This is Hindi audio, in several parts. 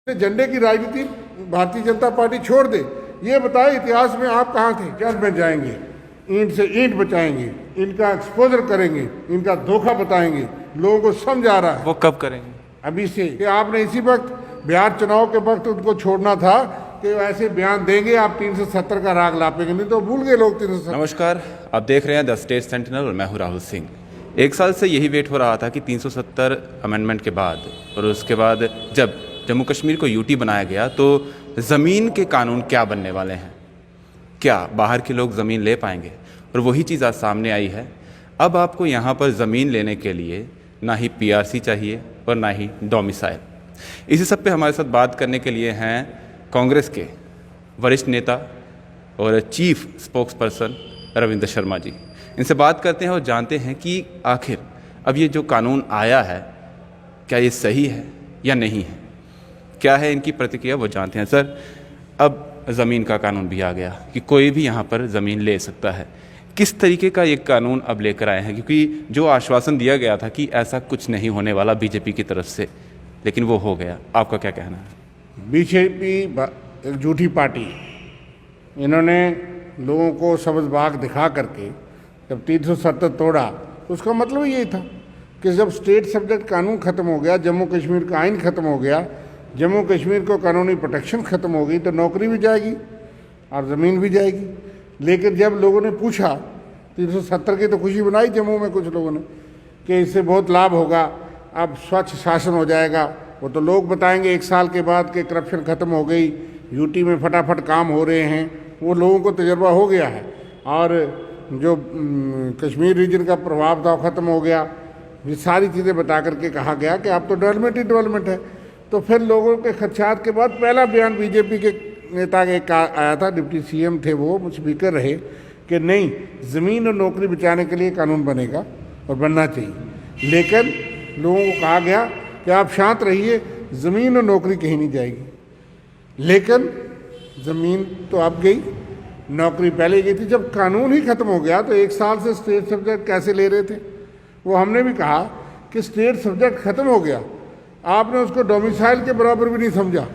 झंडे की राजनीति भारतीय जनता पार्टी छोड़ दे। ये बताए इतिहास में आप कहाँ थे? जल में जाएंगे, ईंट से ईंट बचाएंगे, इनका एक्सपोजर करेंगे, इनका धोखा बताएंगे, लोगों को समझ आ रहा है। वो कब करेंगे? अभी से कि आपने इसी वक्त बिहार चुनाव के वक्त उनको छोड़ना था कि ऐसे बयान देंगे आप 370 का राग लापेंगे, नहीं तो भूल गए लोग 370। नमस्कार, आप देख रहे हैं द स्टेट सेंटिनल और मैं हूं राहुल सिंह। एक साल से यही वेट हो रहा था कि 370 अमेंडमेंट के बाद और उसके बाद जब जम्मू कश्मीर को यूटी बनाया गया तो ज़मीन के कानून क्या बनने वाले हैं, क्या बाहर के लोग ज़मीन ले पाएंगे? और वही चीज़ आज सामने आई है। अब आपको यहाँ पर ज़मीन लेने के लिए ना ही पीआरसी चाहिए और ना ही डोमिसाइल। इसी सब पे हमारे साथ बात करने के लिए हैं कांग्रेस के वरिष्ठ नेता और chief spokesperson Ravindra Sharma ji. इनसे बात करते हैं और जानते हैं कि आखिर अब ये जो कानून आया है क्या ये सही है या नहीं है, क्या है इनकी प्रतिक्रिया, वो जानते हैं। सर, अब ज़मीन का कानून भी आ गया कि कोई भी यहाँ पर ज़मीन ले सकता है। किस तरीके का ये कानून अब लेकर आए हैं? क्योंकि जो आश्वासन दिया गया था कि ऐसा कुछ नहीं होने वाला बीजेपी की तरफ से, लेकिन वो हो गया। आपका क्या कहना है? बीजेपी एक झूठी पार्टी, इन्होंने लोगों को सबजबाग दिखा करके जब 370 तोड़ा तो उसका मतलब यही था कि जब स्टेट सब्जेक्ट कानून ख़त्म हो गया, जम्मू कश्मीर का आइन ख़त्म हो गया, जम्मू कश्मीर को कानूनी प्रोटेक्शन ख़त्म हो गई, तो नौकरी भी जाएगी और ज़मीन भी जाएगी। लेकिन जब लोगों ने पूछा, 370 की तो खुशी बनाई जम्मू में कुछ लोगों ने कि इससे बहुत लाभ होगा, अब स्वच्छ शासन हो जाएगा। वो तो लोग बताएंगे 1 साल के बाद कि करप्शन ख़त्म हो गई, यूटी में फटाफट काम हो रहे हैं, वो लोगों को तजर्बा हो गया है और जो कश्मीर रीजन का प्रभाव था ख़त्म हो गया। ये सारी चीज़ें बता करके कहा गया कि अब तो डेवलपमेंट ही डेवलपमेंट है। तो फिर लोगों के खदशात के बाद पहला बयान बीजेपी के नेता के आया था, डिप्टी सीएम थे वो, स्पीकर रहे, कि नहीं, ज़मीन और नौकरी बचाने के लिए कानून बनेगा और बनना चाहिए। लेकिन लोगों को कहा गया कि आप शांत रहिए, ज़मीन और नौकरी कहीं नहीं जाएगी। लेकिन ज़मीन तो अब गई, नौकरी पहले गई थी। जब कानून ही ख़त्म हो गया तो 1 साल से स्टेट सब्जेक्ट कैसे ले रहे थे? वो हमने भी कहा कि स्टेट सब्जेक्ट ख़त्म हो गया, आपने उसको डोमिसाइल के बराबर भी नहीं समझा।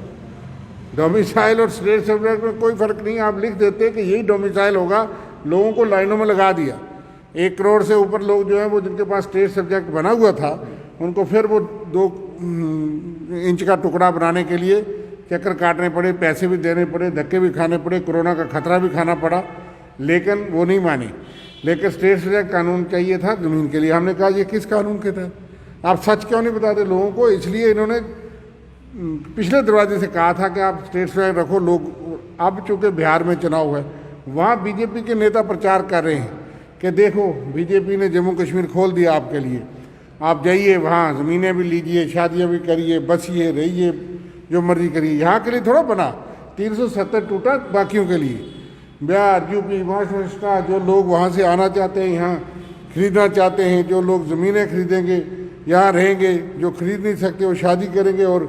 डोमिसाइल और स्टेट सब्जेक्ट में कोई फ़र्क नहीं, आप लिख देते कि यही डोमिसाइल होगा, लोगों को लाइनों में लगा दिया। 1 करोड़ से ऊपर लोग जो हैं वो जिनके पास स्टेट सब्जेक्ट बना हुआ था, उनको फिर वो 2 इंच का टुकड़ा बनाने के लिए चक्कर काटने पड़े, पैसे भी देने पड़े, धक्के भी खाने पड़े, कोरोना का खतरा भी खाना पड़ा, लेकिन वो नहीं माने। लेकिन स्टेट सब्जेक्ट कानून चाहिए था ज़मीन के लिए। हमने कहा ये किस कानून के तहत? आप सच क्यों नहीं बताते लोगों को? इसलिए इन्होंने पिछले दरवाजे से कहा था कि आप स्टेट सब्जेक्ट रखो। लोग अब चूँकि बिहार में चुनाव है, वहाँ बीजेपी के नेता प्रचार कर रहे हैं कि देखो बीजेपी ने जम्मू कश्मीर खोल दिया आपके लिए, आप जाइए वहाँ ज़मीनें भी लीजिए, शादियाँ भी करिए, बसिए, रहिए, जो मर्जी करिए। यहाँ के लिए थोड़ा बना, 370 टूटा बाकियों के लिए। बिहार, यूपी, महाराष्ट्र, जो लोग वहाँ से आना चाहते हैं, यहाँ खरीदना चाहते हैं, जो लोग ज़मीनें खरीदेंगे, यहाँ रहेंगे, जो खरीद नहीं सकते वो शादी करेंगे और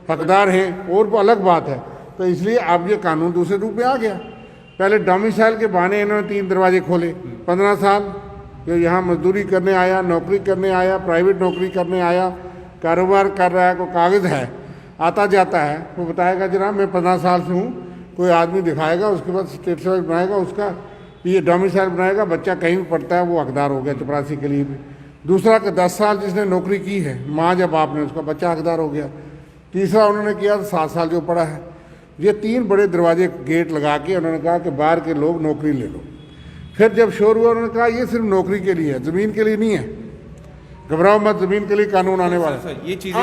हकदार हैं, और वो अलग बात है। तो इसलिए अब ये कानून दूसरे रूप में आ गया। पहले डोमिसाइल के बहाने इन्होंने 3 दरवाजे खोले। 15 साल जो यहाँ मजदूरी करने आया, नौकरी करने आया, प्राइवेट नौकरी करने आया, कारोबार कर रहा है, कोई कागज़ है, आता जाता है, वो बताएगा जनाब मैं 15 साल से हूँ, कोई आदमी दिखाएगा, उसके बाद स्टेट सब्जेक्ट बनाएगा, उसका ये डोमिसाइल बनाएगा, बच्चा कहीं भी पढ़ता है वो हकदार हो गया चपरासी के लिए भी। दूसरा कि 10 साल जिसने नौकरी की है, माँ जब आपने, उसका बच्चा हकदार हो गया। तीसरा उन्होंने किया 7 साल जो पढ़ा है। ये 3 बड़े दरवाजे गेट लगा के उन्होंने कहा कि बाहर के लोग नौकरी ले लो। फिर जब शोर हुआ उन्होंने कहा ये सिर्फ नौकरी के लिए है, ज़मीन के लिए नहीं है, घबराओ मत, ज़मीन के लिए कानून आने वाला है। ये चीज़ें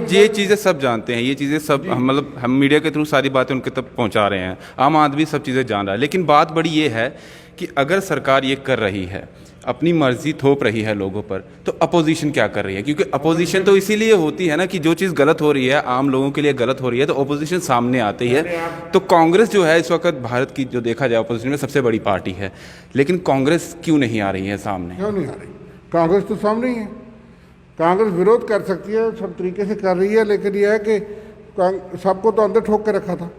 ये चीज़ें सब जानते हैं, ये चीज़ें सब मतलब हम मीडिया के थ्रू सारी बातें उनके तक पहुंचा रहे हैं, आम आदमी सब चीज़ें जान रहा है। लेकिन बात बड़ी ये है कि अगर सरकार ये कर रही है, अपनी मर्जी थोप रही है लोगों पर, तो अपोजिशन क्या कर रही है? क्योंकि अपोजिशन तो इसीलिए होती है ना कि जो चीज़ गलत हो रही है, आम लोगों के लिए गलत हो रही है, तो अपोजिशन सामने आती है। तो कांग्रेस जो है इस वक्त भारत की जो देखा जाए अपोजिशन में सबसे बड़ी पार्टी है, लेकिन कांग्रेस क्यों नहीं आ रही है सामने? क्यों नहीं आ रही? कांग्रेस तो सामने ही है। कांग्रेस विरोध कर सकती है, सब तरीके से कर रही है, लेकिन यह है कि सबको तो अंदर ठोक के रखा था।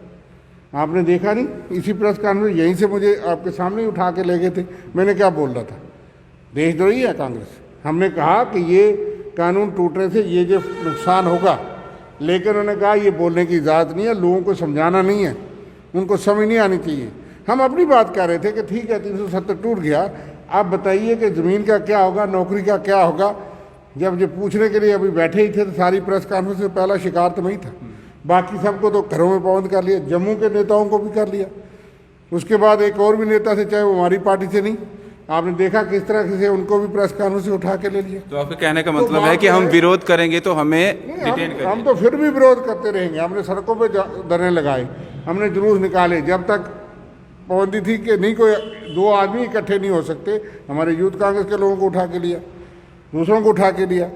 आपने देखा नहीं, इसी प्रेस कॉन्फ्रेंस यहीं से मुझे आपके सामने ही उठा के ले गए थे। मैंने क्या बोल रहा था? देशद्रोही है कांग्रेस। हमने कहा कि ये कानून टूटने से ये जो नुकसान होगा लेकिन उन्होंने कहा ये बोलने की इजाज़त नहीं है, लोगों को समझाना नहीं है, उनको समझ नहीं आनी चाहिए। हम अपनी बात कर रहे थे कि ठीक है 370 टूट गया, आप बताइए कि ज़मीन का क्या होगा, नौकरी का क्या होगा। जब जो पूछने के लिए अभी बैठे ही थे तो सारी प्रेस कॉन्फ्रेंस में पहला शिकार तो मैं था, बाकी सबको तो घरों में पाबंद कर लिया, जम्मू के नेताओं को भी कर लिया। उसके बाद एक और भी नेता थे, चाहे वो हमारी पार्टी से नहीं, आपने देखा किस तरह से उनको भी प्रेस कॉन्फ्रेंस से उठा के ले लिया। तो आपके कहने का मतलब है कि हम विरोध करेंगे तो हमें डिटेन करेंगे। हम तो फिर भी विरोध करते रहेंगे। हमने सड़कों पे धरने लगाए, हमने जुलूस निकाले, जब तक पाबंदी थी कि नहीं कोई 2 आदमी इकट्ठे नहीं हो सकते। हमारे यूथ कांग्रेस के लोगों को उठा के लिया, दूसरों को उठा के लिया,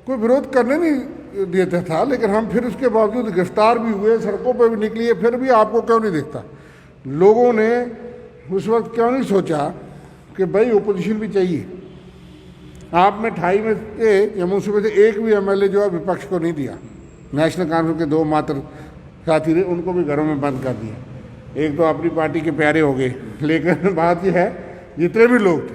कोई विरोध करने नहीं देता था। लेकिन हम फिर उसके बावजूद गिरफ्तार भी हुए, सड़कों पर भी निकलिए, फिर भी आपको क्यों नहीं दिखता? लोगों ने उस वक्त क्यों नहीं सोचा कि भाई ओपोजिशन भी चाहिए? आप में 28 में से जम्मू सूबे से एक भी एमएलए जो है विपक्ष को नहीं दिया। नेशनल कॉन्फ्रेंस के 2 मात्र साथी रहे, उनको भी घरों में बंद कर दिया। एक तो अपनी पार्टी के प्यारे हो गए, लेकिन बात यह है जितने भी लोग थे,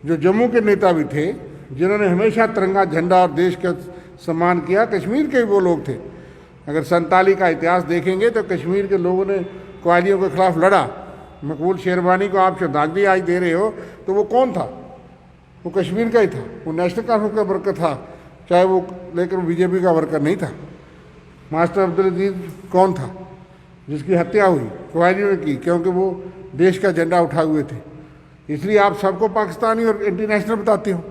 जो जम्मू के नेता भी थे, जिन्होंने हमेशा तिरंगा झंडा और देश का सम्मान किया, कश्मीर के भी वो लोग थे। अगर 47 का इतिहास देखेंगे तो कश्मीर के लोगों ने कवालियों के खिलाफ लड़ा। मकबूल शेरवानी को आप श्रद्धांजलि आज दे रहे हो, तो वो कौन था? वो कश्मीर का ही था, वो नेशनल कॉन्फ्रेंस का वर्कर था, चाहे वो, लेकिन बीजेपी का वर्कर नहीं था। मास्टर अब्दुल अजीज कौन था जिसकी हत्या हुई कवालियों ने की, क्योंकि वो देश का झंडा उठाए हुए थे। इसलिए आप सबको पाकिस्तानी और इंटरनेशनल बताते हो।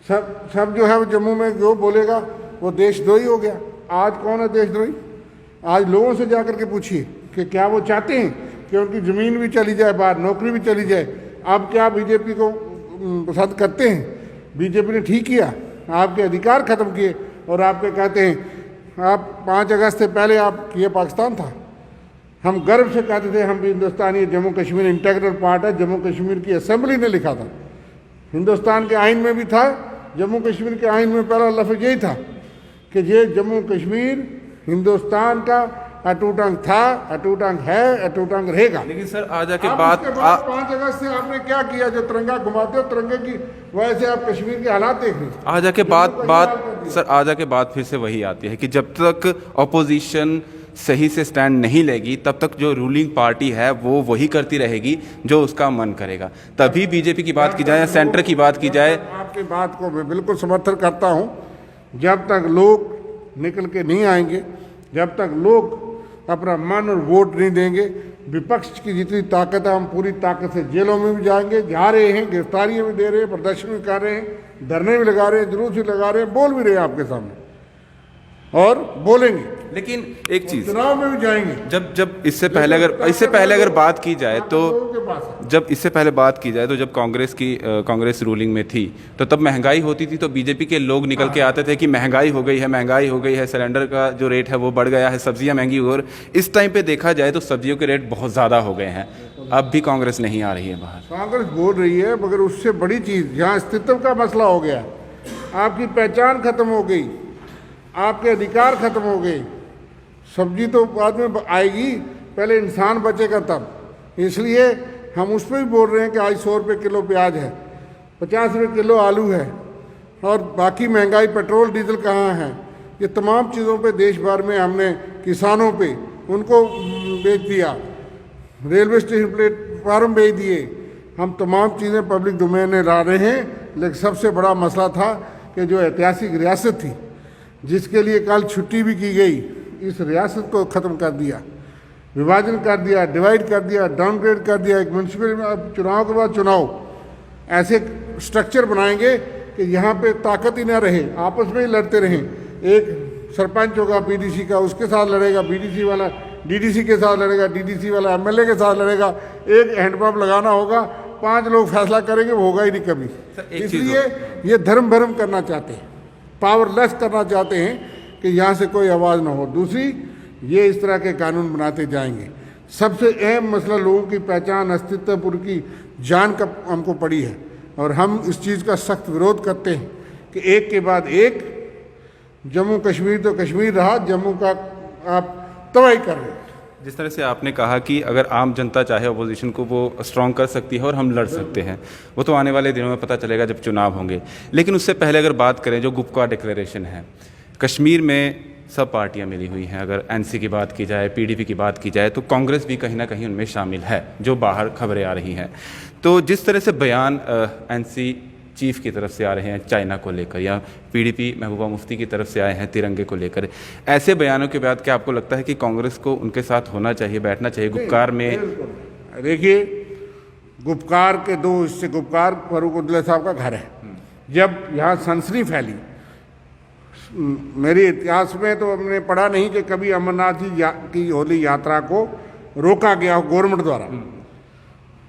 सब जो है वो जम्मू में जो बोलेगा वो देशद्रोही हो गया। आज कौन है देशद्रोही? आज लोगों से जाकर के पूछिए कि क्या वो चाहते हैं कि उनकी ज़मीन भी चली जाए बाहर, नौकरी भी चली जाए। आप क्या बीजेपी को पसंद करते हैं? बीजेपी ने ठीक किया, आपके अधिकार ख़त्म किए और आपके कहते हैं आप 5 अगस्त से पहले आप ये पाकिस्तान था। हम गर्व से कहते थे हम भी हिंदुस्तानी, जम्मू कश्मीर इंटेग्रल पार्ट है। जम्मू कश्मीर की असेंबली ने लिखा था, हिंदुस्तान के आइन में भी था, जम्मू कश्मीर के आइन में पहला लफ्ज़ यही था कि ये जम्मू कश्मीर हिंदुस्तान का अटूट अंग था, अटूट अंग है, अटूट अंग रहेगा। लेकिन सर आज आके अब बात उसके बाद 5 अगस्त से आपने क्या किया? जो तिरंगा घुमाते हो, तिरंगे की वजह से आप कश्मीर के हालात देख रहे हैं। आज आके बात फिर से वही आती है कि जब तक ऑपोजिशन सही से स्टैंड नहीं लेगी तब तक जो रूलिंग पार्टी है वो वही करती रहेगी जो उसका मन करेगा। तभी बीजेपी की बात की जाए या सेंटर की बात की जाए। आपकी बात को मैं बिल्कुल समर्थन करता हूं। जब तक लोग निकल के नहीं आएंगे, जब तक लोग अपना मन और वोट नहीं देंगे, विपक्ष की जितनी ताकत है हम पूरी ताकत से जेलों में भी जाएंगे, जा रहे हैं, गिरफ्तारियां भी दे रहे हैं, प्रदर्शन भी कर रहे हैं, धरने भी लगा रहे हैं, जुलूस भी लगा रहे हैं, बोल भी रहे हैं आपके सामने और बोलेंगे। लेकिन एक चीज, चुनाव में भी जाएंगे। जब इससे पहले अगर बात की जाए तो जब कांग्रेस रूलिंग में थी तो तब महंगाई होती थी तो बीजेपी के लोग निकल के आते थे कि महंगाई हो गई है, सिलेंडर का जो रेट है वो बढ़ गया है, सब्जियां महंगी हो गई। इस टाइम पे देखा जाए तो सब्जियों के रेट बहुत ज़्यादा हो गए हैं। अब भी कांग्रेस नहीं आ रही है बाहर। कांग्रेस बोल रही है, मगर उससे बड़ी चीज़ जहाँ अस्तित्व का मसला हो गया, आपकी पहचान खत्म हो गई, आपके अधिकार खत्म हो गए। सब्जी तो बाद में आएगी, पहले इंसान बचेगा तब। इसलिए हम उस पर भी बोल रहे हैं कि आज 100 रुपये किलो प्याज है, 50 रुपये किलो आलू है और बाकी महंगाई पेट्रोल डीजल कहाँ है। ये तमाम चीज़ों पे देश भर में हमने किसानों पे उनको बेच दिया, रेलवे स्टेशन प्लेटफार्म बेच दिए। हम तमाम चीज़ें पब्लिक डोमेन में ला रहे हैं। लेकिन सबसे बड़ा मसला था कि जो ऐतिहासिक रियासत थी जिसके लिए कल छुट्टी भी की गई, इस रियासत को ख़त्म कर दिया, विभाजन कर दिया, डिवाइड कर दिया, डाउनग्रेड कर दिया। एक म्यूनसिपल में अब चुनाव के बाद चुनाव ऐसे स्ट्रक्चर बनाएंगे कि यहाँ पे ताकत ही ना रहे, आपस में ही लड़ते रहें। एक सरपंच होगा बीडीसी का, उसके साथ लड़ेगा, बीडीसी वाला डीडीसी के साथ लड़ेगा, डीडीसी वाला एमएलए के साथ लड़ेगा। एक हैंडपंप लगाना होगा, 5 लोग फैसला करेंगे, वो होगा ही नहीं कभी। इसलिए ये धर्म भरम करना चाहते हैं, पावरलेस करना चाहते हैं कि यहाँ से कोई आवाज़ ना हो। दूसरी, ये इस तरह के कानून बनाते जाएंगे। सबसे अहम मसला लोगों की पहचान, अस्तित्व, उनकी जान का हमको पड़ी है और हम इस चीज़ का सख्त विरोध करते हैं कि एक के बाद एक जम्मू कश्मीर तो कश्मीर रहा, जम्मू का आप तबाही कर रहे हैं। जिस तरह से आपने कहा कि अगर आम जनता चाहे अपोजिशन को वो स्ट्रॉन्ग कर सकती है और हम लड़ सकते हैं, वो तो आने वाले दिनों में पता चलेगा जब चुनाव होंगे। लेकिन उससे पहले अगर बात करें जो गुपकार डिक्लेरेशन है, कश्मीर में सब पार्टियां मिली हुई हैं। अगर एनसी की बात की जाए, पीडीपी की बात की जाए, तो कांग्रेस भी कहीं ना कहीं उनमें शामिल है, जो बाहर खबरें आ रही हैं। तो जिस तरह से बयान एनसी चीफ की तरफ से आ रहे हैं चाइना को लेकर, या पीडीपी महबूबा मुफ्ती की तरफ से आए हैं तिरंगे को लेकर, ऐसे बयानों के बाद क्या आपको लगता है कि कांग्रेस को उनके साथ होना चाहिए, बैठना चाहिए गुपकार में? देखिए, गुपकार के दो हिस्से, गुपकार फारूक अब्दुल्ला साहब का घर है। जब यहाँ सनसनी फैली, मेरे इतिहास में तो हमने पढ़ा नहीं कि कभी अमरनाथ जी की होली यात्रा को रोका गया हो गवर्नमेंट द्वारा,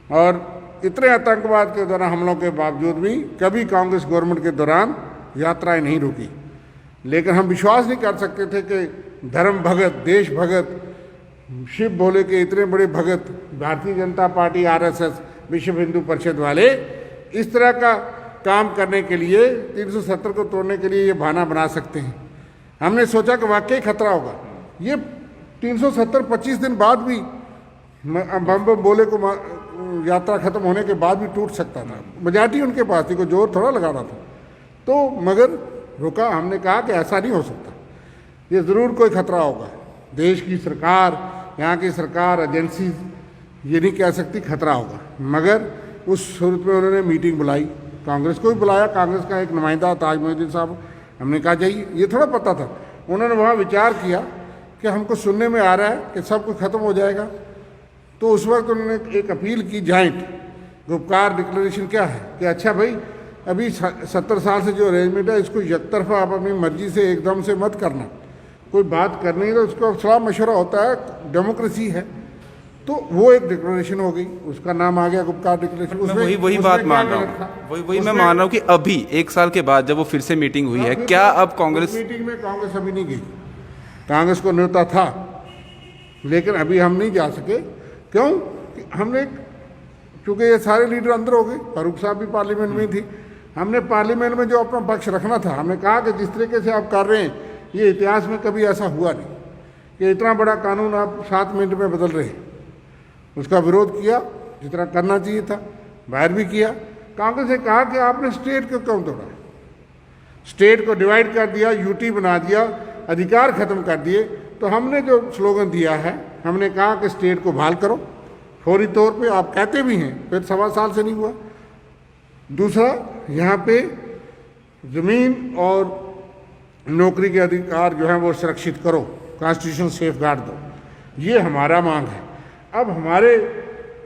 और इतने आतंकवाद के दौरान हमलों के बावजूद भी कभी कांग्रेस गवर्नमेंट के दौरान यात्राएं नहीं रुकी। लेकिन हम विश्वास नहीं कर सकते थे कि धर्म भगत, देश भगत, शिव भोले के इतने बड़े भगत भारतीय जनता पार्टी, आरएसएस, विश्व हिंदू परिषद वाले इस तरह का काम करने के लिए, 370 को तोड़ने के लिए ये बहाना बना सकते हैं। हमने सोचा कि वाकई खतरा होगा। ये 370 25 दिन बाद भी बम बम बोले को यात्रा खत्म होने के बाद भी टूट सकता था। मेजॉरिटी उनके पास थी, कोई जोर थोड़ा लगाना था। तो मगर रुका। हमने कहा कि ऐसा नहीं हो सकता, ये ज़रूर कोई खतरा होगा। देश की सरकार, यहाँ की सरकार, एजेंसी ये नहीं कह सकती खतरा होगा। मगर उस सूरत में उन्होंने मीटिंग बुलाई, कांग्रेस को भी बुलाया। कांग्रेस का एक नुमाइंदा ताज मोहिउद्दीन साहब, हमने कहा जाइए, ये थोड़ा पता था। उन्होंने वहाँ विचार किया कि हमको सुनने में आ रहा है कि सब कुछ खत्म हो जाएगा। तो उस वक्त उन्होंने एक अपील की, जॉइंट गुपकार डिक्लेरेशन क्या है कि अच्छा भाई, अभी 70 साल से जो अरेंजमेंट है, इसको यकतरफा आप अपनी मर्जी से एकदम से मत करना। कोई बात करनी है तो उसका सलाह मशवरा होता है, डेमोक्रेसी है। तो वो एक डिक्लेरेशन हो गई, उसका नाम आ गया गुपकार डिक्लेरेशन। उसमें वही बात मान रहा हूँ, वही मैं मान रहा हूँ कि अभी 1 साल के बाद जब वो फिर से मीटिंग हुई है, क्या अब कांग्रेस मीटिंग में कांग्रेस अभी नहीं गई? कांग्रेस को न्योता था, लेकिन अभी हम नहीं जा सके। क्यों? हमने, चूंकि ये सारे लीडर अंदर हो गए, फारूक साहब भी पार्लियामेंट में थी, हमने पार्लियामेंट में जो अपना पक्ष रखना था, हमने कहा कि जिस तरीके से आप कर रहे हैं, ये इतिहास में कभी ऐसा हुआ नहीं कि इतना बड़ा कानून आप 7 मिनट में बदल रहे हैं। उसका विरोध किया, जितना करना चाहिए था, बाहर भी किया। कांग्रेस ने कहा कि आपने स्टेट को क्यों तोड़ा? स्टेट को डिवाइड कर दिया, यूटी बना दिया, अधिकार खत्म कर दिए। तो हमने जो स्लोगन दिया है, हमने कहा कि स्टेट को बहाल करो फौरी तौर पे। आप कहते भी हैं, फिर 1.25 साल से नहीं हुआ। दूसरा, यहाँ पे ज़मीन और नौकरी के अधिकार जो है वो सुरक्षित करो, कॉन्स्टिट्यूशन सेफ गार्ड दो, ये हमारा मांग है। अब हमारे,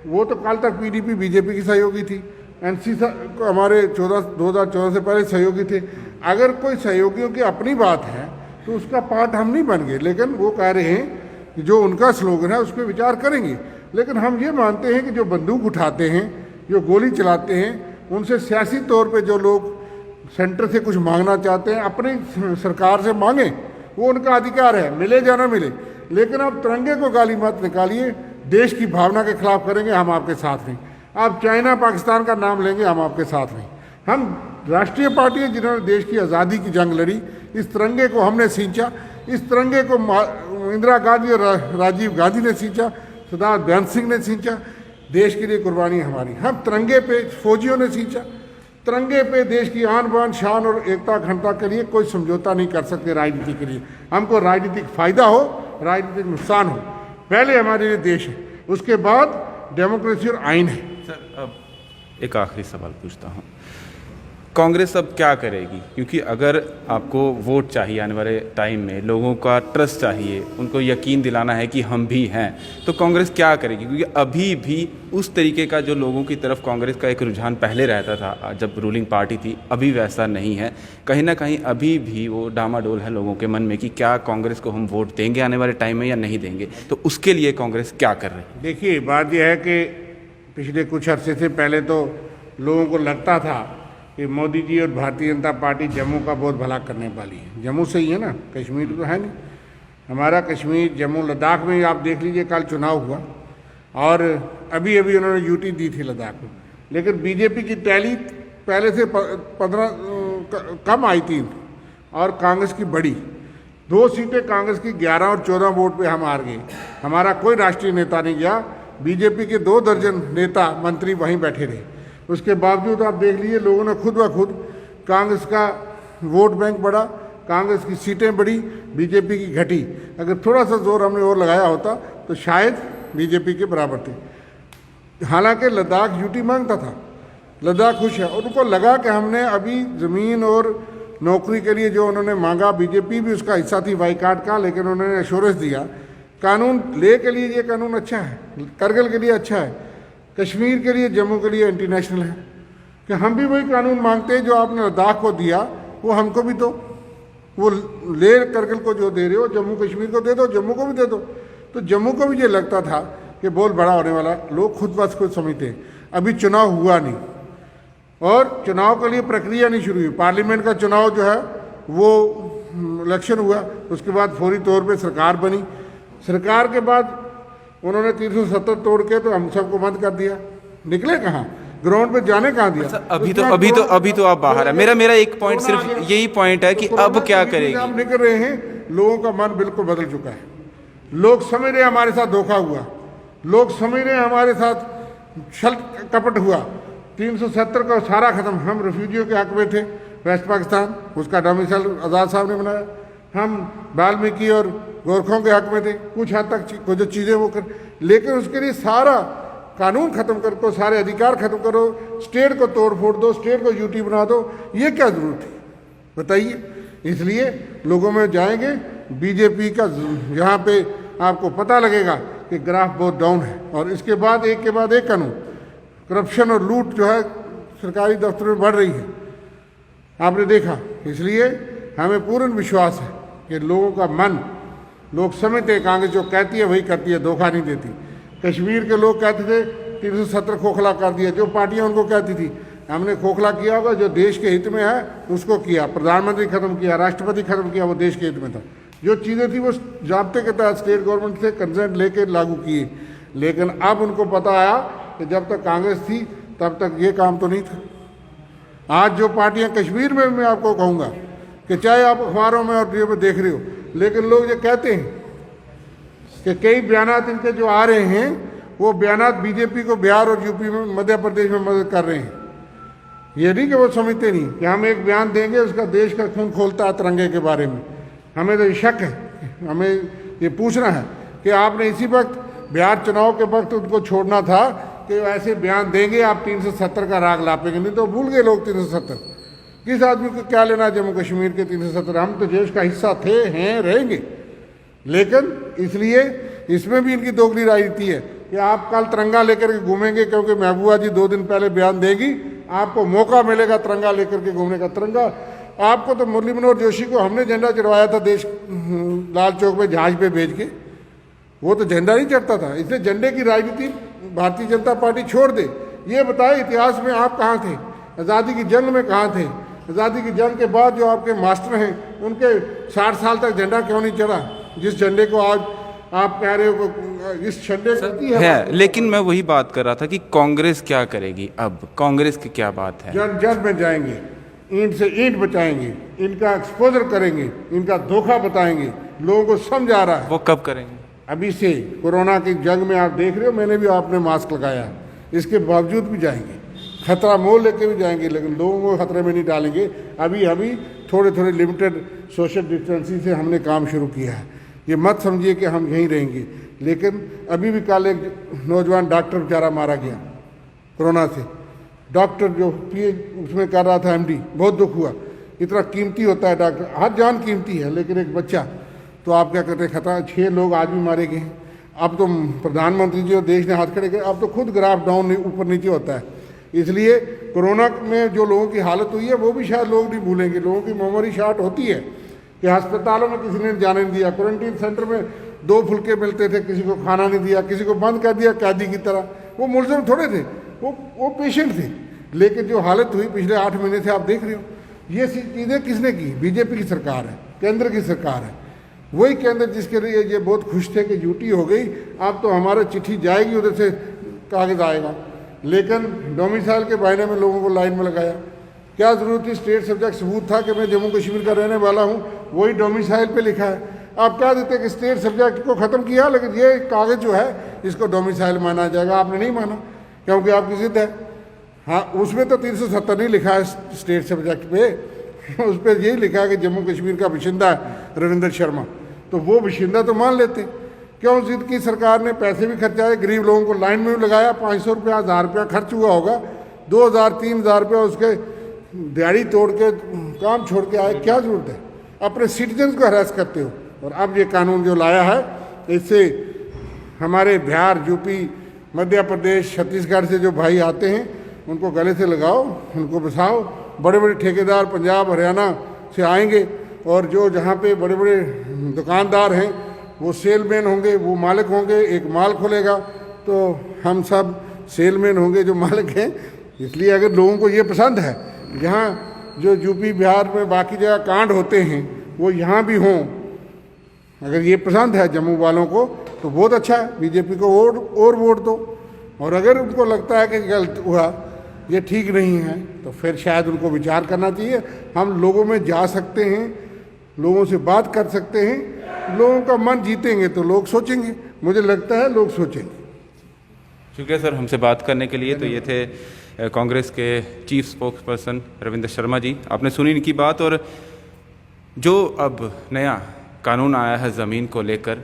वो तो कल तक पीडीपी बीजेपी की सहयोगी थी, एनसी को हमारे 2014 से पहले सहयोगी थे। अगर कोई सहयोगियों की अपनी बात है तो उसका पार्ट हम नहीं बन गए, लेकिन वो कह रहे हैं कि जो उनका स्लोगन है उस पर विचार करेंगे। लेकिन हम ये मानते हैं कि जो बंदूक उठाते हैं, जो गोली चलाते हैं, उनसे सियासी तौर पे जो लोग सेंटर से कुछ मांगना चाहते हैं, अपनी सरकार से मांगें, वो उनका अधिकार है, मिले या ना मिले। लेकिन आप तिरंगे को गाली मत निकालिए। देश की भावना के खिलाफ करेंगे, हम आपके साथ नहीं। आप चाइना पाकिस्तान का नाम लेंगे, हम आपके साथ नहीं। हम राष्ट्रीय पार्टी है जिन्होंने देश की आज़ादी की जंग लड़ी। इस तिरंगे को हमने सींचा, इस तिरंगे को इंदिरा गांधी और राजीव गांधी ने सींचा, सरदार बेअंत सिंह ने सींचा। देश के लिए कुर्बानी हमारी। हम तिरंगे पे फौजियों ने सींचा, तिरंगे पे देश की आन बान शान और एकता अखंडता के लिए कोई समझौता नहीं कर सकते राजनीति के लिए। हमको राजनीतिक फ़ायदा हो, राजनीतिक नुकसान हो, पहले हमारे लिए देश है, उसके बाद डेमोक्रेसी और आइन है। सर, अब एक आखिरी सवाल पूछता हूँ, कांग्रेस अब क्या करेगी? क्योंकि अगर आपको वोट चाहिए आने वाले टाइम में, लोगों का ट्रस्ट चाहिए, उनको यकीन दिलाना है कि हम भी हैं, तो कांग्रेस क्या करेगी? क्योंकि अभी भी उस तरीके का जो लोगों की तरफ कांग्रेस का एक रुझान पहले रहता था जब रूलिंग पार्टी थी, अभी वैसा नहीं है। कहीं ना कहीं अभी भी वो डामाडोल है लोगों के मन में कि क्या कांग्रेस को हम वोट देंगे आने वाले टाइम में या नहीं देंगे। तो उसके लिए कांग्रेस क्या कर रही है? देखिए, बात यह है कि पिछले कुछ अरसे से पहले तो लोगों को लगता था कि मोदी जी और भारतीय जनता पार्टी जम्मू का बहुत भला करने वाली है। जम्मू से ही है ना, कश्मीर तो है नहीं। हमारा कश्मीर, जम्मू, लद्दाख में आप देख लीजिए, कल चुनाव हुआ और अभी अभी उन्होंने यूटी दी थी लद्दाख में। लेकिन बीजेपी की टैली पहले से 15 कम आई थी और कांग्रेस की बढ़ी। 2 सीटें कांग्रेस की 11 और 14 वोट पे हम हार गए। हमारा कोई राष्ट्रीय नेता नहीं गया, बीजेपी के 2 दर्जन नेता मंत्री वहीं बैठे रहे। उसके बावजूद आप देख लीजिए, लोगों ने खुद ब खुद कांग्रेस का वोट बैंक बढ़ा, कांग्रेस की सीटें बढ़ी, बीजेपी की घटी। अगर थोड़ा सा जोर हमने और लगाया होता तो शायद बीजेपी के बराबर थे। हालांकि लद्दाख यूटी मांगता था, लद्दाख खुश है, और उनको लगा कि हमने अभी ज़मीन और नौकरी के लिए जो उन्होंने मांगा, बीजेपी भी उसका हिस्सा थी बाईकाट का, लेकिन उन्होंने एश्योरेंस दिया कानून ले के लिए। ये कानून अच्छा है, करगिल के लिए अच्छा है, कश्मीर के लिए, जम्मू के लिए एंटी नेशनल है, कि हम भी वही कानून मांगते हैं जो आपने लद्दाख को दिया वो हमको भी दो। वो ले करगिल को जो दे रहे हो जम्मू कश्मीर को दे दो, जम्मू को भी दे दो। तो जम्मू को भी ये लगता था कि बहुत बड़ा होने वाला, लोग खुद बस खुद समझते हैं। अभी चुनाव हुआ नहीं और चुनाव के लिए प्रक्रिया नहीं शुरू हुई। पार्लियामेंट का चुनाव जो है वो इलेक्शन हुआ, उसके बाद फौरी तौर पे सरकार बनी। सरकार के बाद उन्होंने 370 तोड़ के तो हम सबको बंद कर दिया। निकले कहाँ, ग्राउंड पे जाने कहाँ दिया? अभी तो आप बाहर है। मेरा एक पॉइंट सिर्फ यही पॉइंट है कि अब क्या करेंगे? आप निकल रहे हैं, लोगों का मन बिल्कुल बदल चुका है। लोग समझ रहे हमारे साथ धोखा हुआ, लोग समझ रहे हमारे साथ छल कपट हुआ। 370 का सारा खत्म। हम रेफ्यूजियों के हक में थे, वेस्ट पाकिस्तान, उसका डोमिसाइल आज़ाद साहब ने बनाया। हम वाल्मीकि और गोरखों के हक में थे, कुछ हद तक कुछ जो चीज़ें वो कर, लेकिन उसके लिए सारा कानून ख़त्म करो, सारे अधिकार ख़त्म करो, स्टेट को तोड़ फोड़ दो, स्टेट को यूटी बना दो, ये क्या ज़रूरत थी बताइए? इसलिए लोगों में जाएंगे बीजेपी का, यहाँ पे आपको पता लगेगा कि ग्राफ बहुत डाउन है। और इसके बाद एक के बाद एक कानून, करप्शन और लूट जो है सरकारी दफ्तरों में बढ़ रही है, आपने देखा। इसलिए हमें पूर्ण विश्वास है कि लोगों का मन, लोग समझते हैं कांग्रेस जो कहती है वही करती है, धोखा नहीं देती। कश्मीर के लोग कहते थे 370 खोखला कर दिया, जो पार्टियां उनको कहती थी हमने खोखला किया होगा, जो देश के हित में है उसको किया। प्रधानमंत्री खत्म किया, राष्ट्रपति खत्म किया, वो देश के हित में था। जो चीज़ें थी वो जाब्ते के तहत स्टेट गवर्नमेंट से कंसेंट लेके लागू किए। लेकिन अब उनको पता आया कि जब तक कांग्रेस थी तब तक ये काम तो नहीं था। आज जो पार्टियां कश्मीर में, मैं आपको कहूँगा कि चाहे आप अखबारों में और टीवी में देख रहे हो, लेकिन लोग ये कहते हैं कि कई बयानात इनके जो आ रहे हैं वो बयानात बीजेपी को बिहार और यूपी में, मध्य प्रदेश में मदद कर रहे हैं। ये नहीं कि वो समझते नहीं कि हम एक बयान देंगे उसका देश का खून खोलता है तिरंगे के बारे में। हमें तो ये शक है, हमें ये पूछना है कि आपने इसी वक्त बिहार चुनाव के वक्त उनको छोड़ना था कि ऐसे बयान देंगे आप 370 का राग लापेंगे, नहीं तो भूल गए लोग 370। किस आदमी को क्या लेना जम्मू कश्मीर के 370? हम तो देश का हिस्सा थे, हैं, रहेंगे। लेकिन इसलिए इसमें भी इनकी दोगली राजनीति है कि आप कल तिरंगा लेकर के घूमेंगे क्योंकि महबूबा जी 2 दिन पहले बयान देगी, आपको मौका मिलेगा तिरंगा लेकर के घूमने का। तिरंगा आपको तो मुरली मनोहर जोशी को हमने झंडा चढ़वाया था देश, लाल चौक पे जहाज पे भेज के, वो तो झंडा नहीं चढ़ता था। इसलिए झंडे की राजनीति भारतीय जनता पार्टी छोड़ दे। ये बताए इतिहास में आप कहाँ थे, आज़ादी की जंग में कहाँ थे? आज़ादी की जंग के बाद जो आपके मास्टर हैं उनके 60 साल तक झंडा क्यों नहीं चढ़ा? जिस झंडे को आज आप कह रहे हो इस झंडे है। लेकिन मैं वही बात कर रहा था कि कांग्रेस क्या करेगी अब, कांग्रेस की क्या बात है? जन में जाएंगे, ईंट से ईंट बचाएंगे, इनका एक्सपोजर करेंगे, इनका धोखा बताएंगे, लोगों को समझ आ रहा है। वो कब करेंगे? अभी से। कोरोना की जंग में आप देख रहे हो, मैंने भी आपने मास्क लगाया, इसके बावजूद भी जाएंगे, खतरा मोल लेके भी जाएंगे, लेकिन लोगों को खतरे में नहीं डालेंगे। अभी थोड़े थोड़े लिमिटेड सोशल डिस्टेंसिंग से हमने काम शुरू किया है। ये मत समझिए कि हम यहीं रहेंगे। लेकिन अभी भी कल एक नौजवान डॉक्टर बेचारा मारा गया कोरोना से, डॉक्टर जो उसमें कर रहा था MD, बहुत दुख हुआ। इतना कीमती होता है डॉक्टर, हर जान कीमती है, लेकिन एक बच्चा तो आप क्या कहते हैं खतरा। 6 लोग आज भी मारे गए हैं। अब तो प्रधानमंत्री जी और देश ने हाथ खड़े किए, अब तो खुद ग्राफ डाउन ऊपर नीचे होता है। इसलिए कोरोना में जो लोगों की हालत हुई है वो भी शायद लोग नहीं भूलेंगे। लोगों की मेमोरी शॉर्ट होती है कि अस्पतालों में किसी ने जाने नहीं दिया, क्वारंटीन सेंटर में 2 फुलके मिलते थे, किसी को खाना नहीं दिया, किसी को बंद कर दिया कैदी की तरह। वो मुलजिम थोड़े थे, वो पेशेंट थे। लेकिन जो हालत हुई पिछले 8 महीने से आप देख रहे हो, ये चीज़ें किसने की? बीजेपी की सरकार है, केंद्र की सरकार है। वही केंद्र जिसके लिए ये बहुत खुश थे कि यूटी हो गई, अब तो हमारा चिट्ठी जाएगी, उधर से कागज़ आएगा। लेकिन डोमिसाइल के बहाने में लोगों को लाइन में लगाया। क्या ज़रूरत थी? स्टेट सब्जेक्ट सबूत था कि मैं जम्मू कश्मीर का रहने वाला हूँ, वही डोमिसाइल पे लिखा है। आप क्या देते कि स्टेट सब्जेक्ट को ख़त्म किया, लेकिन ये कागज़ जो है इसको डोमिसाइल माना जाएगा। आपने नहीं माना क्योंकि आपकी ज़िद है। हाँ, उसमें तो 370 नहीं लिखा है स्टेट सब्जेक्ट पे, उस पर यही लिखा है कि जम्मू कश्मीर का बाशिंदा है रविंद्र शर्मा, तो वो बाशिंदा तो मान लेते। क्यों जिद की सरकार ने, पैसे भी खर्चाए, गरीब लोगों को लाइन में भी लगाया, 500 रुपया 1000 रुपया खर्च हुआ होगा, 2000-3000 रुपया उसके दिहाड़ी तोड़ के काम छोड़ के आए, क्या जरूरत है? अपने सिटीजन्स को हरास करते हो। और अब ये कानून जो लाया है, इससे हमारे बिहार, यूपी, मध्य प्रदेश, छत्तीसगढ़ से जो भाई आते हैं उनको गले से लगाओ, उनको बसाओ। बड़े बड़े ठेकेदार पंजाब हरियाणा से आएंगे और जो जहाँ पे बड़े बड़े दुकानदार हैं वो सेलमैन होंगे, वो मालिक होंगे, एक माल खोलेगा तो हम सब सेलमैन होंगे जो मालिक हैं। इसलिए अगर लोगों को ये पसंद है, यहाँ जो यूपी बिहार में बाकी जगह कांड होते हैं वो यहाँ भी हों, अगर ये पसंद है जम्मू वालों को तो बहुत अच्छा है, बीजेपी को और वोट दो। और अगर उनको लगता है कि गलत हुआ, ये ठीक नहीं है, तो फिर शायद उनको विचार करना चाहिए। हम लोगों में जा सकते हैं, लोगों से बात कर सकते हैं, लोगों का मन जीतेंगे तो लोग सोचेंगे। मुझे लगता है लोग सोचेंगे। शुक्रिया सर हमसे बात करने के लिए। तो ये थे कांग्रेस के chief spokesperson Ravindra Sharma ji. आपने सुनी इनकी बात। और जो अब नया कानून आया है ज़मीन को लेकर,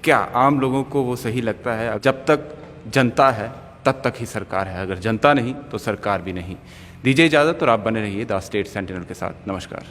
क्या आम लोगों को वो सही लगता है? जब तक जनता है तब तक ही सरकार है, अगर जनता नहीं तो सरकार भी नहीं। दीजिए इजाज़त और आप बने रहिए द स्टेट सेंटिनल के साथ। नमस्कार।